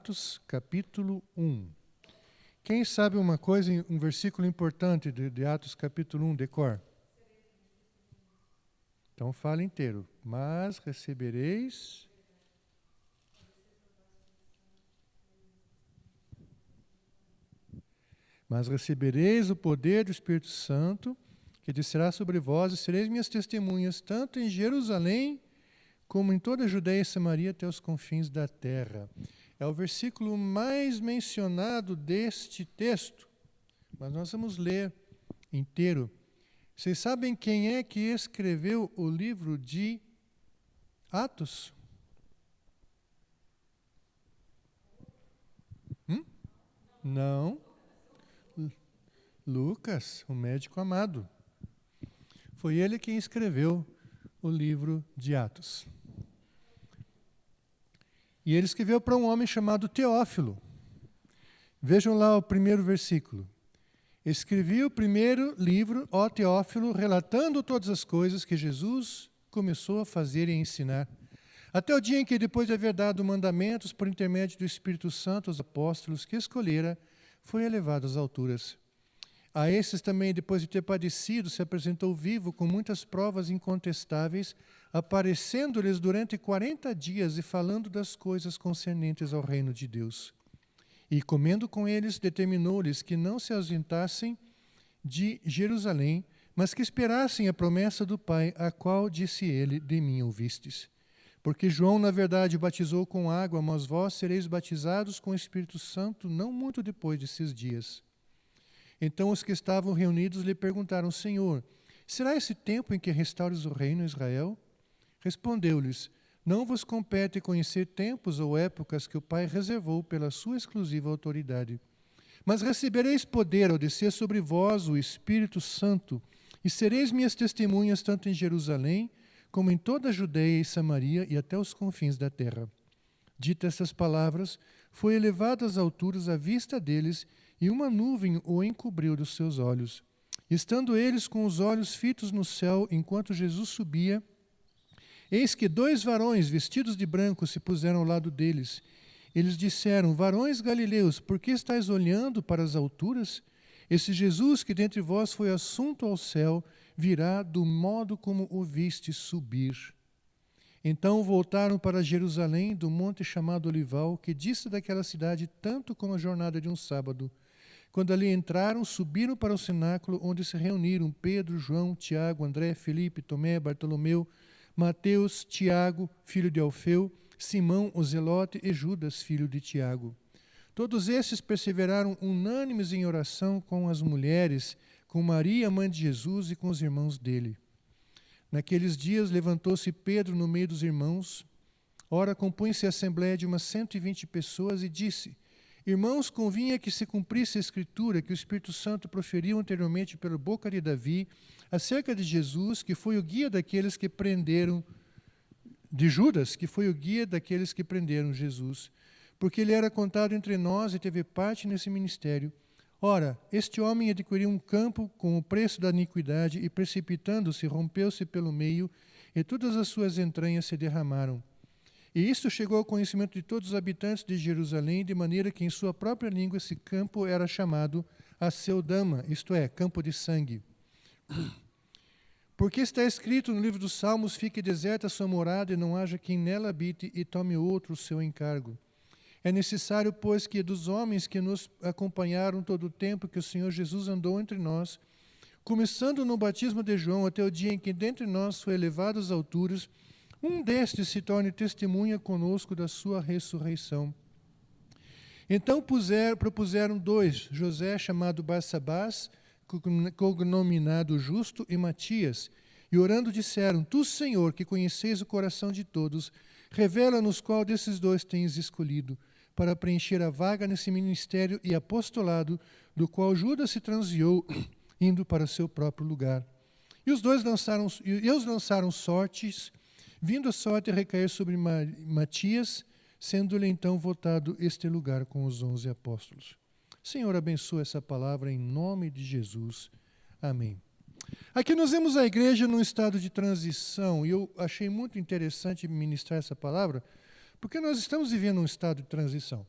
Atos, capítulo 1. Quem sabe uma coisa, um versículo importante de Atos, capítulo 1, de cor? Então fala inteiro. Mas recebereis... Mas recebereis o poder do Espírito Santo, que descerá sobre vós, e sereis minhas testemunhas, tanto em Jerusalém, como em toda a Judeia e Samaria, até os confins da terra. É o versículo mais mencionado deste texto, mas nós vamos ler inteiro. Vocês sabem quem é que escreveu o livro de Atos? Não. Lucas, o médico amado. Foi ele quem escreveu o livro de Atos. E ele escreveu para um homem chamado Teófilo. Vejam lá o primeiro versículo. Escrevi o primeiro livro, ó Teófilo, relatando todas as coisas que Jesus começou a fazer e a ensinar, até o dia em que, depois de haver dado mandamentos por intermédio do Espírito Santo aos apóstolos que escolhera, foi elevado às alturas. A esses também, depois de ter padecido, se apresentou vivo com muitas provas incontestáveis, aparecendo-lhes durante 40 dias e falando das coisas concernentes ao reino de Deus. E, comendo com eles, determinou-lhes que não se ausentassem de Jerusalém, mas que esperassem a promessa do Pai, a qual, disse ele, de mim ouvistes. Porque João, na verdade, batizou com água, mas vós sereis batizados com o Espírito Santo não muito depois desses dias. Então os que estavam reunidos lhe perguntaram, Senhor, será esse tempo em que restaures o reino a Israel? Respondeu-lhes, não vos compete conhecer tempos ou épocas que o Pai reservou pela sua exclusiva autoridade. Mas recebereis poder ao descer sobre vós o Espírito Santo, e sereis minhas testemunhas tanto em Jerusalém, como em toda a Judeia e Samaria e até os confins da terra. Ditas essas palavras, foi elevado às alturas à vista deles, e uma nuvem o encobriu dos seus olhos. Estando eles com os olhos fitos no céu, enquanto Jesus subia, eis que 2 varões vestidos de branco se puseram ao lado deles. Eles disseram, varões galileus, por que estáis olhando para as alturas? Esse Jesus que dentre vós foi assunto ao céu, virá do modo como o viste subir. Então voltaram para Jerusalém, do monte chamado Olival, que dista daquela cidade tanto como a jornada de um sábado. Quando ali entraram, subiram para o cenáculo, onde se reuniram Pedro, João, Tiago, André, Felipe, Tomé, Bartolomeu, Mateus, Tiago, filho de Alfeu, Simão, o Zelote e Judas, filho de Tiago. Todos estes perseveraram unânimes em oração com as mulheres, com Maria, mãe de Jesus, e com os irmãos dele. Naqueles dias levantou-se Pedro no meio dos irmãos. Ora, compunha-se a assembleia de umas 120 pessoas e disse, irmãos, convinha que se cumprisse a Escritura que o Espírito Santo proferiu anteriormente pela boca de Davi, acerca de Jesus, que foi o guia daqueles que prenderam, de Judas, que foi o guia daqueles que prenderam Jesus, porque ele era contado entre nós e teve parte nesse ministério. Ora, este homem adquiriu um campo com o preço da iniquidade e, precipitando-se, rompeu-se pelo meio, e todas as suas entranhas se derramaram. E isto chegou ao conhecimento de todos os habitantes de Jerusalém, de maneira que em sua própria língua esse campo era chamado Aceldama, isto é, campo de sangue. Porque está escrito no livro dos Salmos, fique deserta a sua morada e não haja quem nela habite e tome outro o seu encargo. É necessário, pois, que dos homens que nos acompanharam todo o tempo que o Senhor Jesus andou entre nós, começando no batismo de João até o dia em que dentre nós foi elevado às alturas, um destes se torne testemunha conosco da sua ressurreição. Então propuseram 2, José, chamado Barsabás, cognominado Justo, e Matias, e orando disseram, tu, Senhor, que conheceis o coração de todos, revela-nos qual desses 2 tens escolhido, para preencher a vaga nesse ministério e apostolado, do qual Judas se transviou, indo para seu próprio lugar. E os dois lançaram sortes, vindo a sorte recair sobre Matias, sendo-lhe então votado este lugar com os 11 apóstolos. Senhor, abençoa essa palavra em nome de Jesus. Amém. Aqui nós vemos a igreja num estado de transição, e eu achei muito interessante ministrar essa palavra, porque nós estamos vivendo um estado de transição.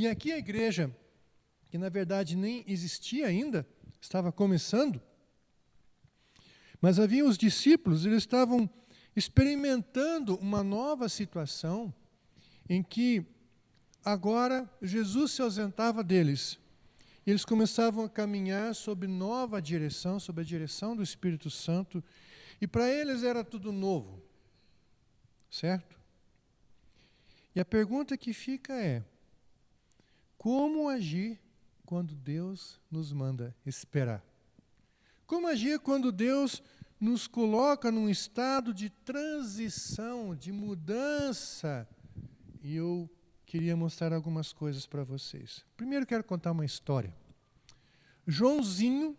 E aqui a igreja, que na verdade nem existia ainda, estava começando, mas havia os discípulos, eles estavam experimentando uma nova situação em que agora Jesus se ausentava deles. Eles começavam a caminhar sob nova direção, sob a direção do Espírito Santo, e para eles era tudo novo, certo? E a pergunta que fica é: como agir quando Deus nos manda esperar? Como agir quando Deus nos coloca num estado de transição, de mudança? E eu queria mostrar algumas coisas para vocês. Primeiro quero contar uma história. Joãozinho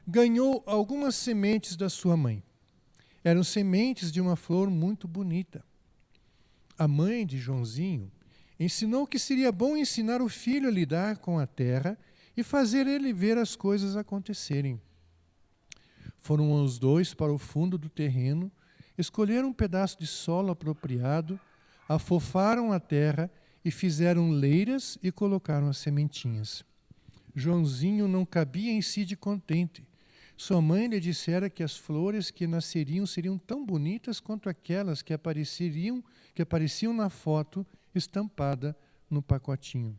ganhou algumas sementes da sua mãe. Eram sementes de uma flor muito bonita. A mãe de Joãozinho ensinou que seria bom ensinar o filho a lidar com a terra e fazer ele ver as coisas acontecerem. Foram os dois para o fundo do terreno, escolheram um pedaço de solo apropriado, afofaram a terra e fizeram leiras e colocaram as sementinhas. Joãozinho não cabia em si de contente. Sua mãe lhe dissera que as flores que nasceriam seriam tão bonitas quanto aquelas que apareciam na foto estampada no pacotinho.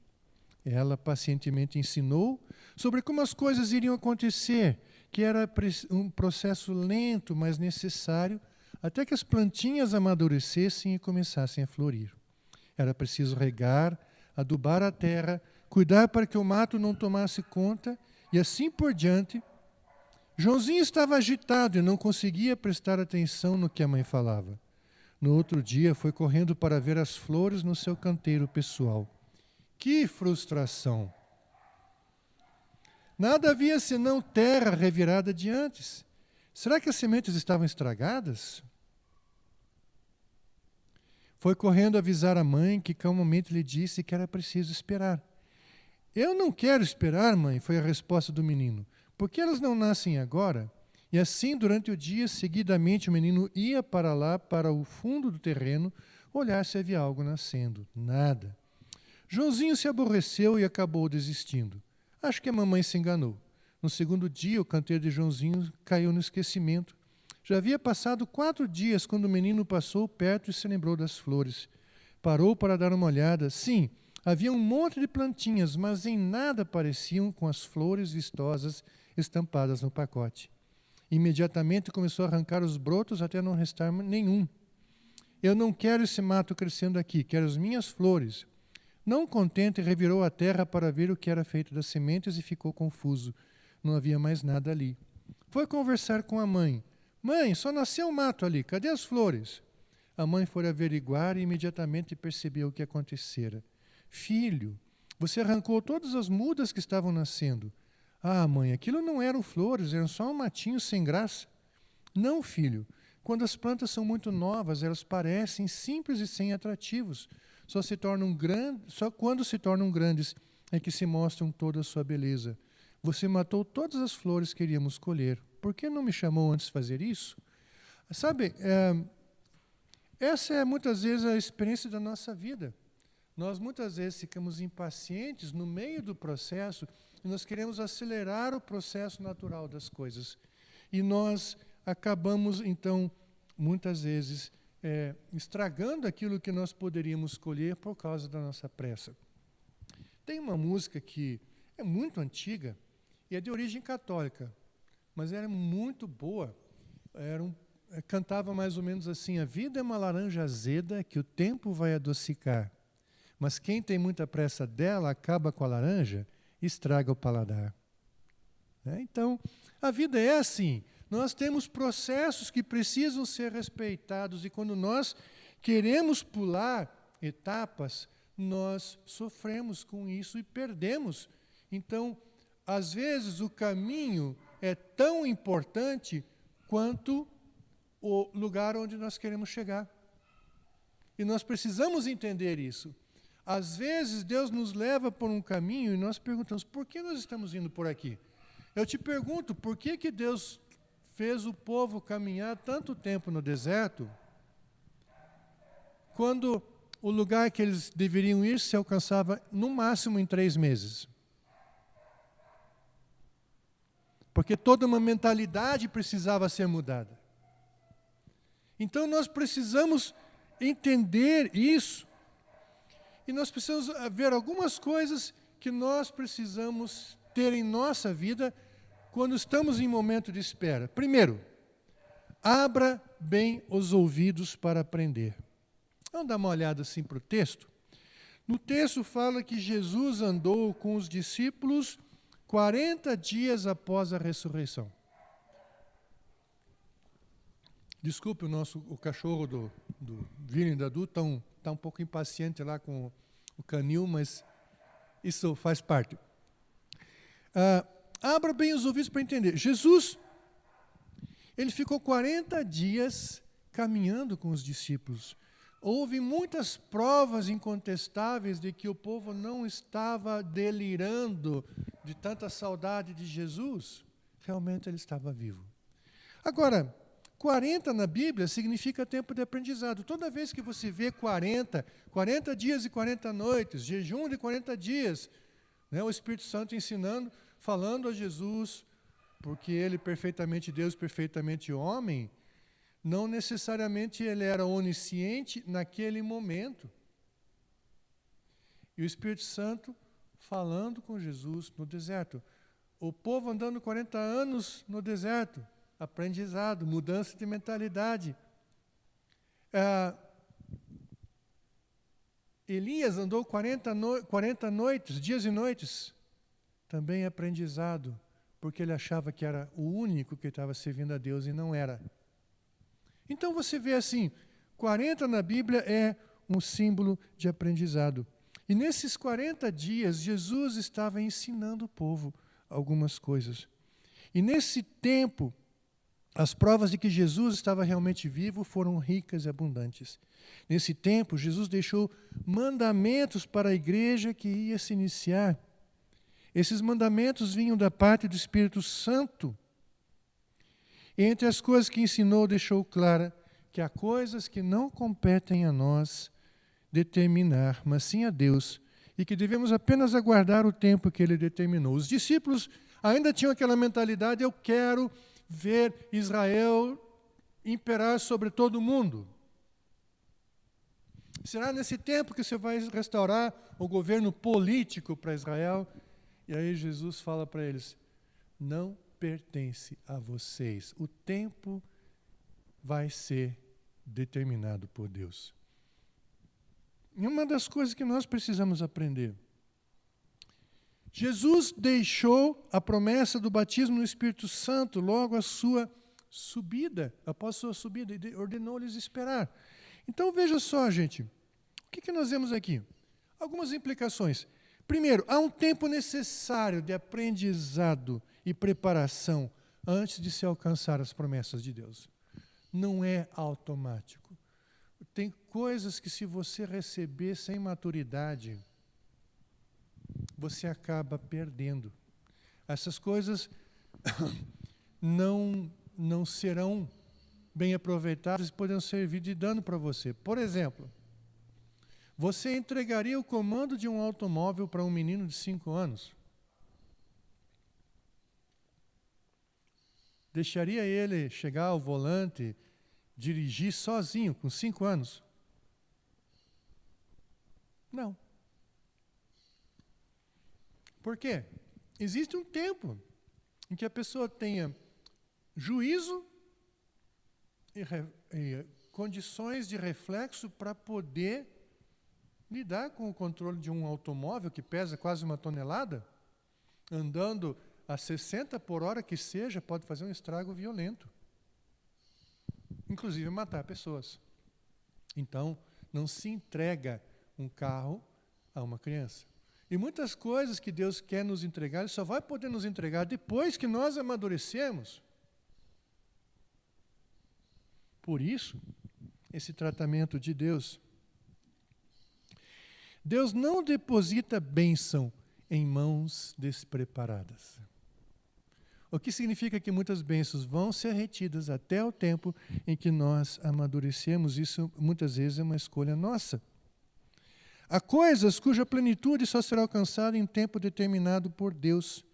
Ela pacientemente ensinou sobre como as coisas iriam acontecer, que era um processo lento, mas necessário, até que as plantinhas amadurecessem e começassem a florir. Era preciso regar, adubar a terra, cuidar para que o mato não tomasse conta, e assim por diante. Joãozinho estava agitado e não conseguia prestar atenção no que a mãe falava. No outro dia, foi correndo para ver as flores no seu canteiro pessoal. Que frustração! Nada havia senão terra revirada de antes. Será que as sementes estavam estragadas? Foi correndo avisar a mãe, que calmamente lhe disse que era preciso esperar. Eu não quero esperar, mãe, foi a resposta do menino. Por que elas não nascem agora? E assim, durante o dia, seguidamente, o menino ia para lá, para o fundo do terreno, olhar se havia algo nascendo. Nada. Joãozinho se aborreceu e acabou desistindo. Acho que a mamãe se enganou. No segundo dia, o canteiro de Joãozinho caiu no esquecimento. Já havia passado 4 dias quando o menino passou perto e se lembrou das flores. Parou para dar uma olhada. Sim, havia um monte de plantinhas, mas em nada pareciam com as flores vistosas estampadas no pacote. Imediatamente começou a arrancar os brotos até não restar nenhum. Eu não quero esse mato crescendo aqui, quero as minhas flores. Não contente, revirou a terra para ver o que era feito das sementes e ficou confuso. Não havia mais nada ali. Foi conversar com a mãe. Mãe, só nasceu um mato ali, cadê as flores? A mãe foi averiguar e imediatamente percebeu o que acontecera. Filho, você arrancou todas as mudas que estavam nascendo. Ah, mãe, aquilo não eram flores, eram só um matinho sem graça. Não, filho, quando as plantas são muito novas, elas parecem simples e sem atrativos. Só quando se tornam grandes é que se mostram toda a sua beleza. Você matou todas as flores que iríamos colher. Por que não me chamou antes de fazer isso? Sabe, essa é muitas vezes a experiência da nossa vida. Nós muitas vezes ficamos impacientes no meio do processo e nós queremos acelerar o processo natural das coisas. E nós acabamos, então, muitas vezes, estragando aquilo que nós poderíamos colher por causa da nossa pressa. Tem uma música que é muito antiga e é de origem católica, mas era muito boa. Cantava mais ou menos assim: a vida é uma laranja azeda que o tempo vai adocicar, mas quem tem muita pressa dela acaba com a laranja e estraga o paladar. Então, a vida é assim. Nós temos processos que precisam ser respeitados e quando nós queremos pular etapas, nós sofremos com isso e perdemos. Então, às vezes, o caminho é tão importante quanto o lugar onde nós queremos chegar. E nós precisamos entender isso. Às vezes, Deus nos leva por um caminho e nós perguntamos, por que nós estamos indo por aqui? Eu te pergunto, por que Deus fez o povo caminhar tanto tempo no deserto, quando o lugar que eles deveriam ir se alcançava no máximo em 3 meses. Porque toda uma mentalidade precisava ser mudada. Então nós precisamos entender isso. E nós precisamos ver algumas coisas que nós precisamos ter em nossa vida quando estamos em momento de espera. Primeiro, abra bem os ouvidos para aprender. Vamos dar uma olhada assim para o texto. No texto fala que Jesus andou com os discípulos 40 dias após a ressurreição. Desculpe o cachorro do Vini e da Du, está um pouco impaciente lá com o canil, mas isso faz parte. Abra bem os ouvidos para entender. Jesus, ele ficou 40 dias caminhando com os discípulos. Houve muitas provas incontestáveis de que o povo não estava delirando de tanta saudade de Jesus. Realmente ele estava vivo. Agora, 40 na Bíblia significa tempo de aprendizado. Toda vez que você vê 40 dias e 40 noites, jejum de 40 dias, né, o Espírito Santo ensinando, falando a Jesus, porque ele perfeitamente Deus, perfeitamente homem, não necessariamente ele era onisciente naquele momento. E o Espírito Santo falando com Jesus no deserto. O povo andando 40 anos no deserto, aprendizado, mudança de mentalidade. Elias andou 40 noites, dias e noites, também aprendizado, porque ele achava que era o único que estava servindo a Deus e não era. Então você vê assim, 40 na Bíblia é um símbolo de aprendizado. E nesses 40 dias, Jesus estava ensinando o povo algumas coisas. E nesse tempo, as provas de que Jesus estava realmente vivo foram ricas e abundantes. Nesse tempo, Jesus deixou mandamentos para a igreja que ia se iniciar. Esses mandamentos vinham da parte do Espírito Santo. E entre as coisas que ensinou, deixou clara que há coisas que não competem a nós determinar, mas sim a Deus, e que devemos apenas aguardar o tempo que Ele determinou. Os discípulos ainda tinham aquela mentalidade: eu quero ver Israel imperar sobre todo mundo. Será nesse tempo que você vai restaurar o governo político para Israel? E aí Jesus fala para eles: não pertence a vocês. O tempo vai ser determinado por Deus. E uma das coisas que nós precisamos aprender: Jesus deixou a promessa do batismo no Espírito Santo logo após sua subida, e ordenou-lhes esperar. Então veja só, gente, o que nós vemos aqui? Algumas implicações. Primeiro, há um tempo necessário de aprendizado e preparação antes de se alcançar as promessas de Deus. Não é automático. Tem coisas que, se você receber sem maturidade, você acaba perdendo. Essas coisas não serão bem aproveitadas e poderão servir de dano para você. Por exemplo, você entregaria o comando de um automóvel para um menino de 5 anos? Deixaria ele chegar ao volante, dirigir sozinho, com 5 anos? Não. Por quê? Existe um tempo em que a pessoa tenha juízo e condições de reflexo para poder lidar com o controle de um automóvel que pesa quase 1 tonelada, andando a 60 por hora que seja, pode fazer um estrago violento. Inclusive matar pessoas. Então, não se entrega um carro a uma criança. E muitas coisas que Deus quer nos entregar, Ele só vai poder nos entregar depois que nós amadurecemos. Por isso, esse tratamento de Deus. Deus não deposita bênção em mãos despreparadas. O que significa que muitas bênçãos vão ser retidas até o tempo em que nós amadurecemos. Isso muitas vezes é uma escolha nossa. Há coisas cuja plenitude só será alcançada em tempo determinado por Deus.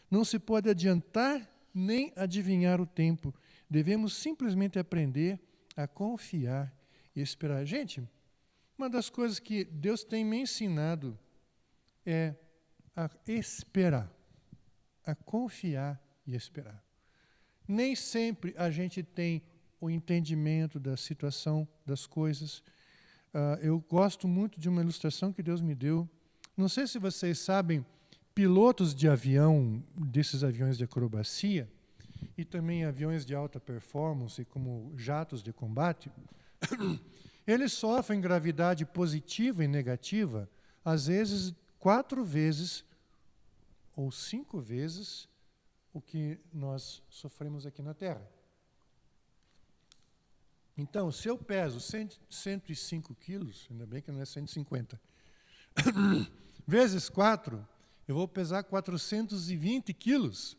Não se pode adiantar nem adivinhar o tempo. Devemos simplesmente aprender a confiar e esperar. Gente, uma das coisas que Deus tem me ensinado é a esperar, a confiar e esperar. Nem sempre a gente tem o entendimento da situação, das coisas. Eu gosto muito de uma ilustração que Deus me deu. Não sei se vocês sabem, pilotos de avião, desses aviões de acrobacia, e também aviões de alta performance, como jatos de combate, eles sofrem gravidade positiva e negativa, às vezes 4 vezes ou 5 vezes o que nós sofremos aqui na Terra. Então, se eu peso 105 quilos, ainda bem que não é 150, vezes 4, eu vou pesar 420 quilos.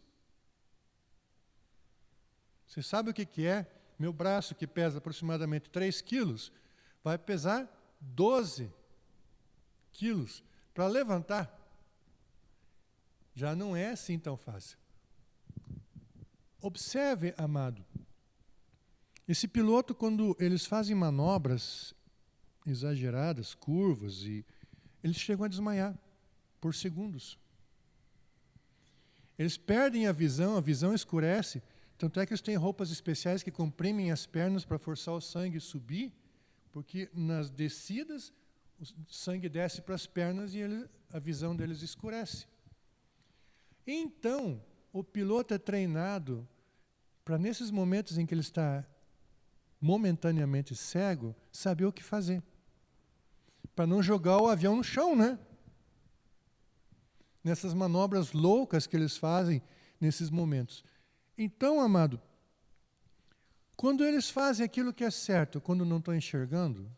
Você sabe o que é? Meu braço, que pesa aproximadamente 3 quilos, vai pesar 12 quilos para levantar. Já não é assim tão fácil. Observe, amado, esse piloto, quando eles fazem manobras exageradas, curvas, e eles chegam a desmaiar por segundos. Eles perdem a visão escurece, tanto é que eles têm roupas especiais que comprimem as pernas para forçar o sangue subir, porque nas descidas o sangue desce para as pernas e a visão deles escurece. Então, o piloto é treinado para, nesses momentos em que ele está momentaneamente cego, saber o que fazer. Para não jogar o avião no chão, né? Nessas manobras loucas que eles fazem nesses momentos. Então, amado, quando eles fazem aquilo que é certo, quando não estão enxergando,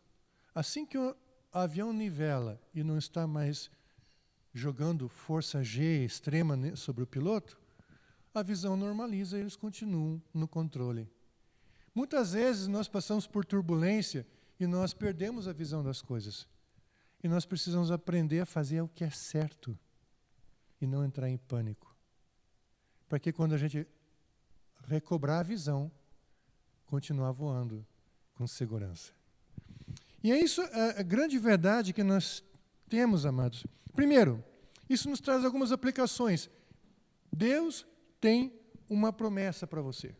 assim que o avião nivela e não está mais jogando força G extrema sobre o piloto, a visão normaliza e eles continuam no controle. Muitas vezes nós passamos por turbulência e nós perdemos a visão das coisas. E nós precisamos aprender a fazer o que é certo e não entrar em pânico. Para que quando a gente recobrar a visão, continuar voando com segurança. E é isso a grande verdade que nós temos, amados. Primeiro, isso nos traz algumas aplicações. Deus tem uma promessa para você.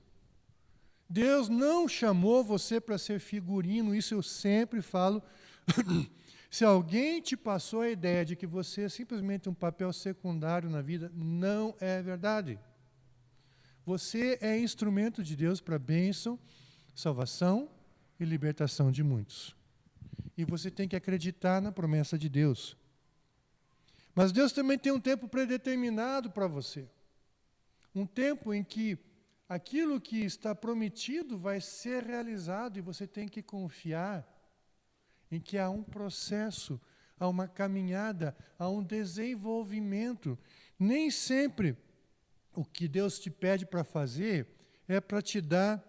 Deus não chamou você para ser figurino, isso eu sempre falo. Se alguém te passou a ideia de que você é simplesmente um papel secundário na vida, não é verdade. Você é instrumento de Deus para bênção, salvação e libertação de muitos. E você tem que acreditar na promessa de Deus. Mas Deus também tem um tempo predeterminado para você. Um tempo em que aquilo que está prometido vai ser realizado e você tem que confiar em que há um processo, há uma caminhada, há um desenvolvimento. Nem sempre o que Deus te pede para fazer é para te dar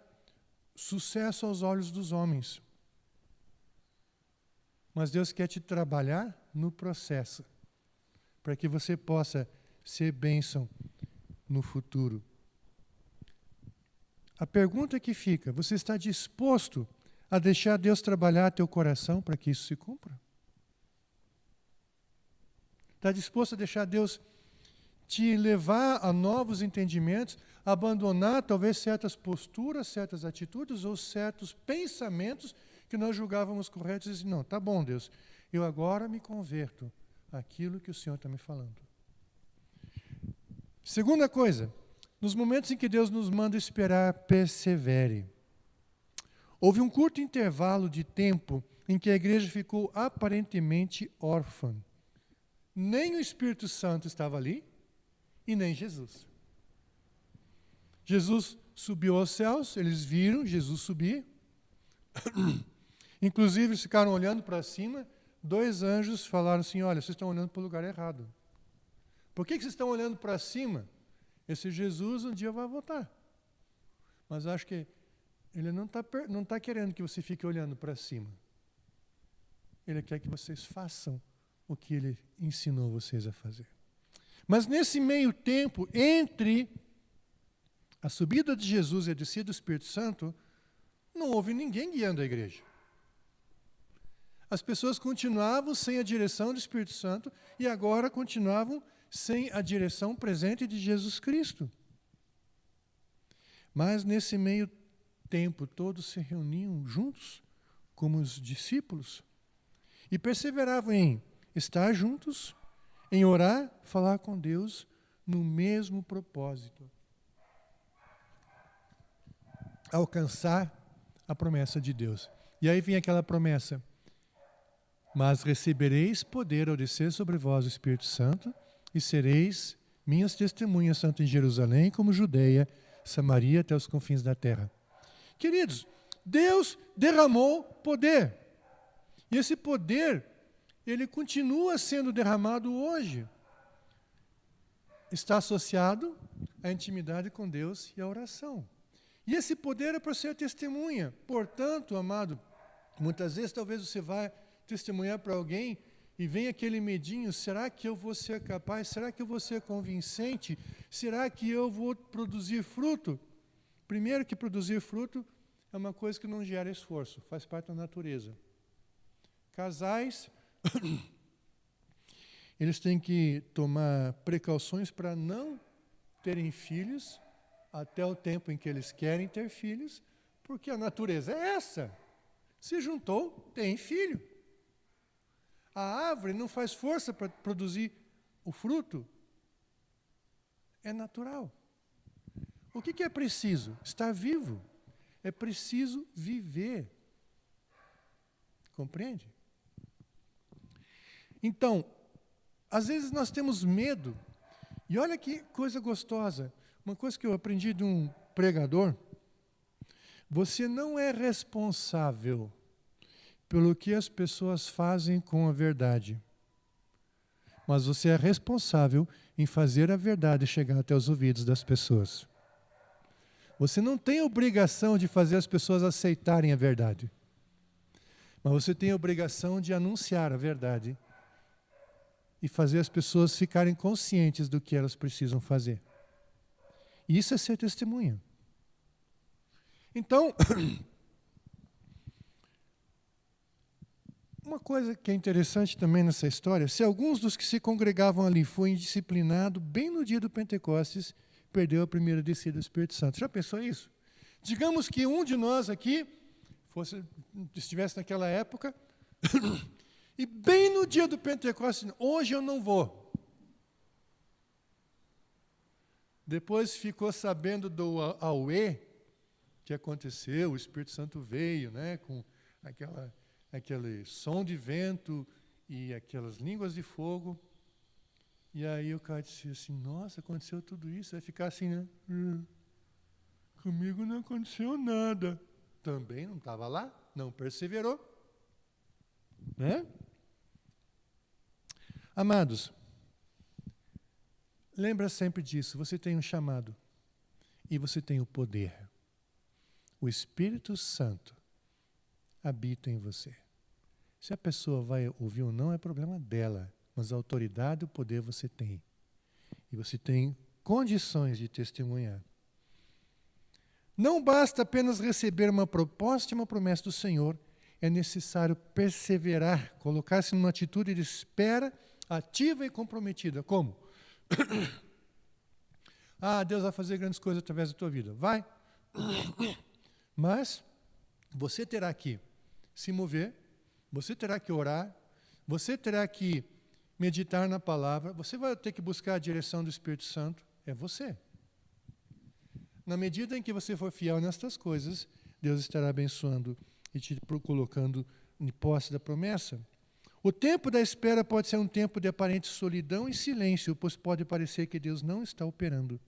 sucesso aos olhos dos homens. Mas Deus quer te trabalhar no processo, para que você possa ser bênção no futuro. A pergunta que fica, você está disposto a deixar Deus trabalhar teu coração para que isso se cumpra? Está disposto a deixar Deus te levar a novos entendimentos, abandonar talvez certas posturas, certas atitudes ou certos pensamentos que nós julgávamos corretos e dizer, não, tá bom, Deus, eu agora me converto àquilo que o Senhor está me falando. Segunda coisa, nos momentos em que Deus nos manda esperar, persevere. Houve um curto intervalo de tempo em que a igreja ficou aparentemente órfã. Nem o Espírito Santo estava ali e nem Jesus. Jesus subiu aos céus, eles viram Jesus subir. Inclusive, eles ficaram olhando para cima. 2 anjos falaram assim, olha, vocês estão olhando para o lugar errado. Por que vocês estão olhando para cima? Esse Jesus um dia vai voltar. Mas acho que ele não está querendo que você fique olhando para cima. Ele quer que vocês façam o que ele ensinou vocês a fazer. Mas nesse meio tempo, entre a subida de Jesus e a descida do Espírito Santo, não houve ninguém guiando a igreja. As pessoas continuavam sem a direção do Espírito Santo e agora continuavam sem a direção presente de Jesus Cristo. Mas nesse meio tempo, todos se reuniam juntos, como os discípulos, e perseveravam em estar juntos, em orar, falar com Deus, no mesmo propósito. Alcançar a promessa de Deus. E aí vem aquela promessa: mas recebereis poder ao descer sobre vós o Espírito Santo, e sereis minhas testemunhas, tanto em Jerusalém como Judeia, Samaria, até os confins da terra. Queridos, Deus derramou poder. E esse poder, ele continua sendo derramado hoje. Está associado à intimidade com Deus e à oração. E esse poder é para ser testemunha. Portanto, amado, muitas vezes talvez você vá testemunhar para alguém e vem aquele medinho: será que eu vou ser capaz? Será que eu vou ser convincente? Será que eu vou produzir fruto? Primeiro que produzir fruto é uma coisa que não gera esforço, faz parte da natureza. Casais, eles têm que tomar precauções para não terem filhos até o tempo em que eles querem ter filhos, porque a natureza é essa. Se juntou, tem filho. A árvore não faz força para produzir o fruto. É natural. O que é preciso? Estar vivo. É preciso viver. Compreende? Então, às vezes nós temos medo. E olha que coisa gostosa. Uma coisa que eu aprendi de um pregador: você não é responsável pelo que as pessoas fazem com a verdade, mas você é responsável em fazer a verdade chegar até os ouvidos das pessoas. Você não tem obrigação de fazer as pessoas aceitarem a verdade, mas você tem a obrigação de anunciar a verdade e fazer as pessoas ficarem conscientes do que elas precisam fazer. Isso é ser testemunha. Então, uma coisa que é interessante também nessa história: se alguns dos que se congregavam ali foi indisciplinado bem no dia do Pentecostes, perdeu a primeira descida do Espírito Santo. Já pensou isso? Digamos que um de nós aqui estivesse naquela época e bem no dia do Pentecostes: hoje eu não vou. Depois ficou sabendo do auê que aconteceu, o Espírito Santo veio, né, com aquele som de vento e aquelas línguas de fogo. E aí o cara disse assim: nossa, aconteceu tudo isso. Vai ficar assim, né? Comigo não aconteceu nada. Também não estava lá, não perseverou. Né? Amados, lembra sempre disso: você tem um chamado e você tem o poder. O Espírito Santo habita em você. Se a pessoa vai ouvir ou não, é problema dela, mas a autoridade e o poder você tem. E você tem condições de testemunhar. Não basta apenas receber uma proposta e uma promessa do Senhor, é necessário perseverar, colocar-se numa atitude de espera ativa e comprometida. Como? Deus vai fazer grandes coisas através da tua vida. Vai. Mas você terá que se mover, você terá que orar, você terá que meditar na palavra, você vai ter que buscar a direção do Espírito Santo. É você. Na medida em que você for fiel nestas coisas, Deus estará abençoando e te colocando em posse da promessa. O tempo da espera pode ser um tempo de aparente solidão e silêncio, pois pode parecer que Deus não está operando.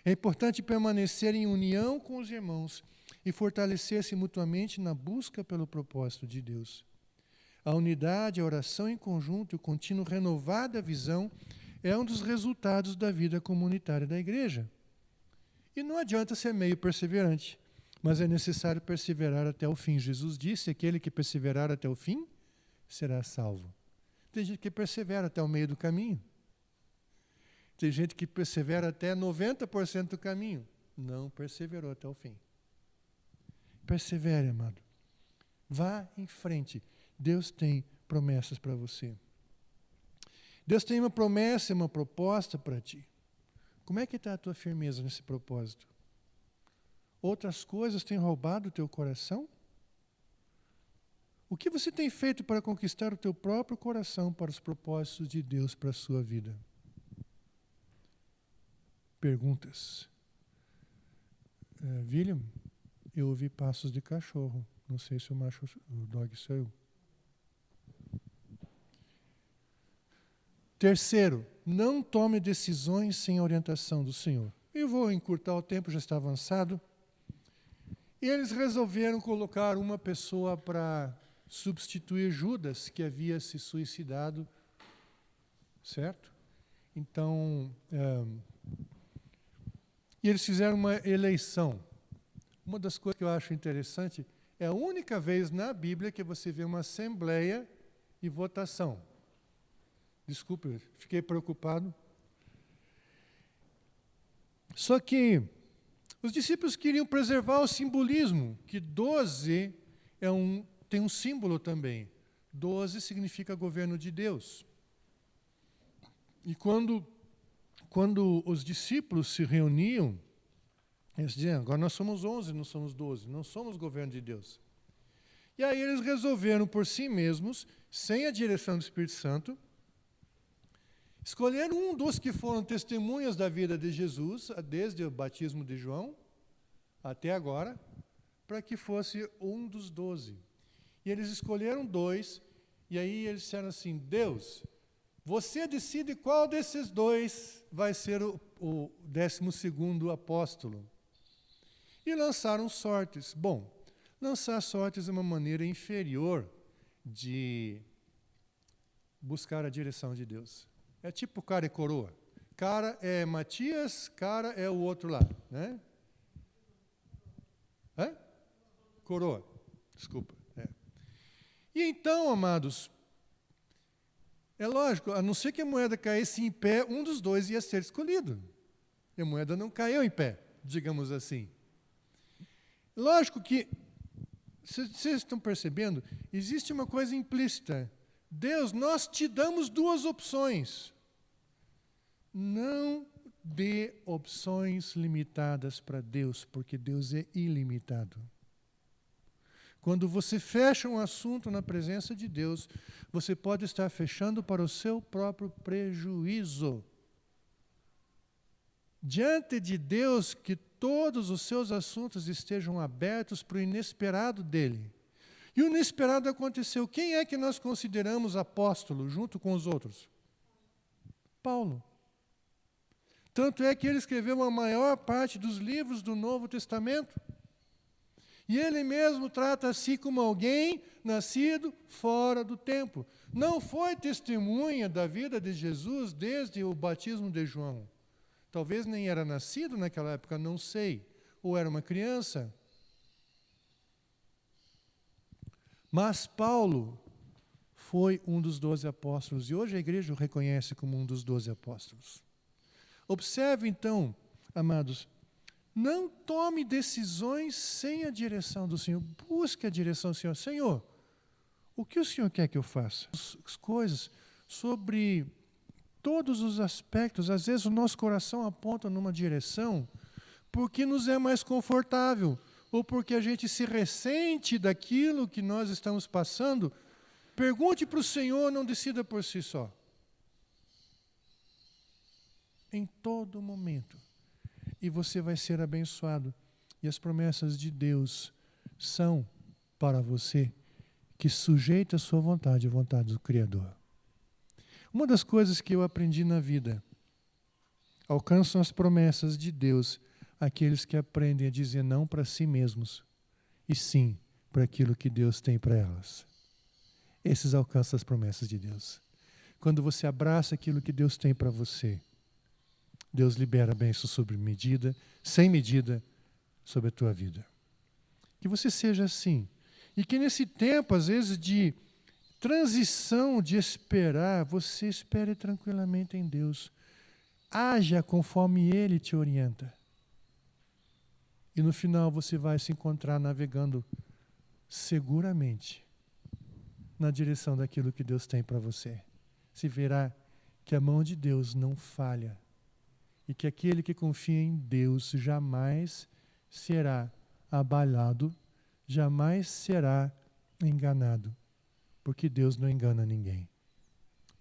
É importante permanecer em união com os irmãos e fortalecer-se mutuamente na busca pelo propósito de Deus. A unidade, a oração em conjunto e o contínuo renovar da visão é um dos resultados da vida comunitária da igreja. E não adianta ser meio perseverante, mas é necessário perseverar até o fim. Jesus disse: aquele que perseverar até o fim será salvo. Tem gente que persevera até o meio do caminho. Tem gente que persevera até 90% do caminho. Não perseverou até o fim. Persevere, amado. Vá em frente. Deus tem promessas para você. Deus tem uma promessa e uma proposta para ti. Como é que está a tua firmeza nesse propósito? Outras coisas têm roubado o teu coração? O que você tem feito para conquistar o teu próprio coração para os propósitos de Deus para a sua vida? Perguntas. William, eu ouvi passos de cachorro. Não sei se o dog sou eu. Terceiro, não tome decisões sem orientação do Senhor. Eu vou encurtar o tempo, já está avançado. E eles resolveram colocar uma pessoa para substituir Judas, que havia se suicidado, certo? Então, e eles fizeram uma eleição. Uma das coisas que eu acho interessante é a única vez na Bíblia que você vê uma assembleia e votação. Desculpe, fiquei preocupado. Só que os discípulos queriam preservar o simbolismo, que 12 tem um símbolo também. 12 significa governo de Deus. E quando os discípulos se reuniam, eles diziam, agora nós somos 11, não somos 12, não somos governo de Deus. E aí eles resolveram por si mesmos, sem a direção do Espírito Santo, escolheram um dos que foram testemunhas da vida de Jesus, desde o batismo de João até agora, para que fosse um dos 12. E eles escolheram 2, e aí eles disseram assim, Deus, você decide qual desses 2 vai ser o 12º apóstolo. E lançaram sortes. Bom, lançar sortes é uma maneira inferior de buscar a direção de Deus. É tipo cara e coroa. Cara é Matias, cara é o outro lá, né? Hã? Coroa, desculpa. E então, amados, é lógico, a não ser que a moeda caísse em pé, um dos 2 ia ser escolhido. E a moeda não caiu em pé, digamos assim. Lógico que, vocês estão percebendo, existe uma coisa implícita. Deus, nós te damos 2 opções. Não dê opções limitadas para Deus, porque Deus é ilimitado. Quando você fecha um assunto na presença de Deus, você pode estar fechando para o seu próprio prejuízo. Diante de Deus, que todos os seus assuntos estejam abertos para o inesperado dele. E o inesperado aconteceu. Quem é que nós consideramos apóstolo junto com os outros? Paulo. Tanto é que ele escreveu a maior parte dos livros do Novo Testamento. E ele mesmo trata a si como alguém nascido fora do tempo. Não foi testemunha da vida de Jesus desde o batismo de João. Talvez nem era nascido naquela época, não sei. Ou era uma criança. Mas Paulo foi um dos 12 apóstolos. E hoje a igreja o reconhece como um dos 12 apóstolos. Observe então, amados, não tome decisões sem a direção do Senhor. Busque a direção do Senhor. Senhor, o que o Senhor quer que eu faça? As coisas sobre todos os aspectos. Às vezes o nosso coração aponta numa direção porque nos é mais confortável ou porque a gente se ressente daquilo que nós estamos passando. Pergunte para o Senhor, não decida por si só. Em todo momento. E você vai ser abençoado. E as promessas de Deus são para você que sujeita a sua vontade, a vontade do Criador. Uma das coisas que eu aprendi na vida, alcançam as promessas de Deus aqueles que aprendem a dizer não para si mesmos e sim para aquilo que Deus tem para elas. Esses alcançam as promessas de Deus. Quando você abraça aquilo que Deus tem para você, Deus libera bênçãos sobre medida, sem medida, sobre a tua vida. Que você seja assim. E que nesse tempo, às vezes, de transição de esperar, você espere tranquilamente em Deus. Haja conforme Ele te orienta. E no final você vai se encontrar navegando seguramente na direção daquilo que Deus tem para você. Se verá que a mão de Deus não falha e que aquele que confia em Deus jamais será abalado, jamais será enganado, porque Deus não engana ninguém.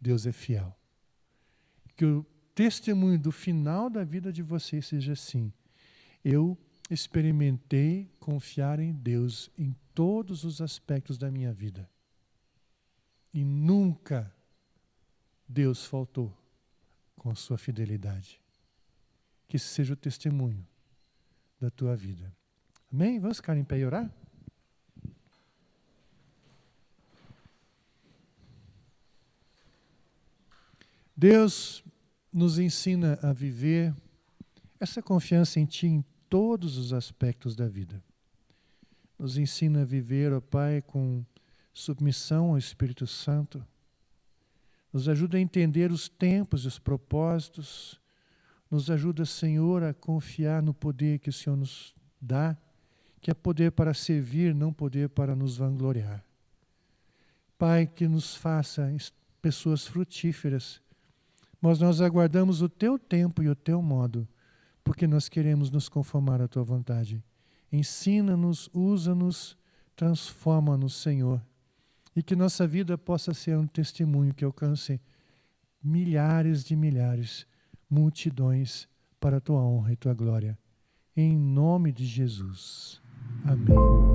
Deus é fiel. Que o testemunho do final da vida de vocês seja assim: eu experimentei confiar em Deus em todos os aspectos da minha vida. E nunca Deus faltou com a sua fidelidade. Que esse seja o testemunho da tua vida. Amém? Vamos ficar em pé e orar? Deus nos ensina a viver essa confiança em Ti em todos os aspectos da vida. Nos ensina a viver, ó Pai, com submissão ao Espírito Santo. Nos ajuda a entender os tempos e os propósitos. Nos ajuda, Senhor, a confiar no poder que o Senhor nos dá, que é poder para servir, não poder para nos vangloriar. Pai, que nos faça pessoas frutíferas, mas nós aguardamos o Teu tempo e o Teu modo, porque nós queremos nos conformar à Tua vontade. Ensina-nos, usa-nos, transforma-nos, Senhor, e que nossa vida possa ser um testemunho que alcance milhares de milhares, multidões, para a Tua honra e Tua glória. Em nome de Jesus. Amém.